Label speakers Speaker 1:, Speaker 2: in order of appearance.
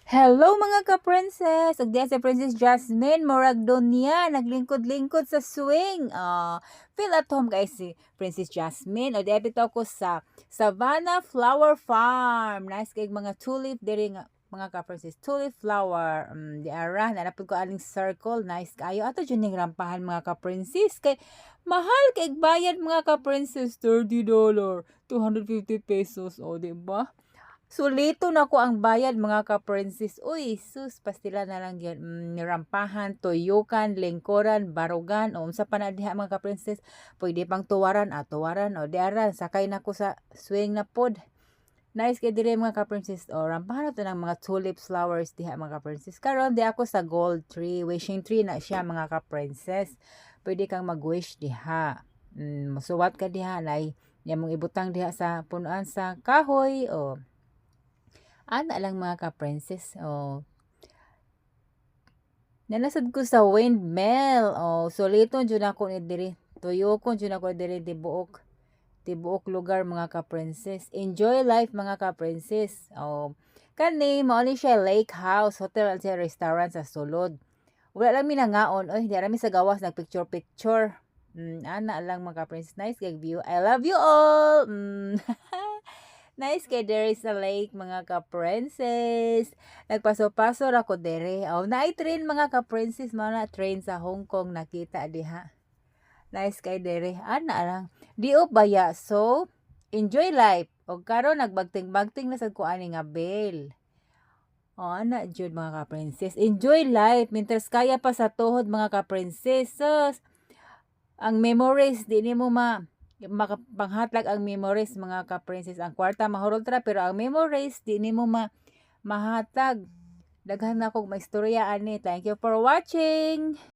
Speaker 1: Hello mga ka-princess! Ug diha si Princess Jasmine, murag doon niya, naglingkod-lingkod sa swing. Feel at home guys si Princess Jasmine. O diha bitaw ko sa Savannah Flower Farm. Nice kay mga tulip diri nga mga ka-princess. Tulip flower. Di ara, nanapod ko aling circle. Nice kayo. Ato dyan ning rampahan mga ka-princess. Kay mahal kay bayad mga ka-princess. $30, 250 pesos. O diba? Sulito na ko ang bayad mga ka-princess. Uy, sus, pastila na lang yan. Rampahan, tuyukan, lingkuran, barugan, o sa panadiha mga ka-princess. Pwede pang tuwaran, tuwaran, o diaran. Sakay na ko sa swing na pod. Nice kay dire mga ka-princess. O, rampahan na to ng mga tulips flowers diha mga ka-princess. Karon di ako sa gold tree, wishing tree na siya mga ka-princess. Pwede kang mag-wish diha. Masuwat ka diha, nay. Yan mong ibutang diha sa punuan sa kahoy, o ana lang mga ka-princess. Nanasad ko sa windmill. Solito jud ako ni diri. Tuyo ko jud ako diri tibuok lugar mga ka-princess. Enjoy life mga ka-princess. Kani mao ni siya lake house, hotel at restaurant sa sulod. Wala lang mi nangaon. Oy, di ra mi sa gawas nagpicture. Ana lang mga ka-princess. Nice kay view. I love you all. Nice kay there is a lake mga ka-princess. Nagpaso-paso ra ko dere. Naay train mga ka-princess, mga train sa Hong Kong nakita diha. Nice kay dere. Ana lang. Di baya. So, enjoy life. Og karon nagbagting-bagting na sad ko ani nga bell. Ana jud mga ka-princess. Enjoy life. Mintras kaya pa sa tuhod mga ka-princess. Sus, ang memories di nimo makapanghatag ang memories mga ka-princess. Ang kwarta mahurot ra pero ang memories di nimo mahatag. Daghan na kog maistorya ani. Thank you for watching.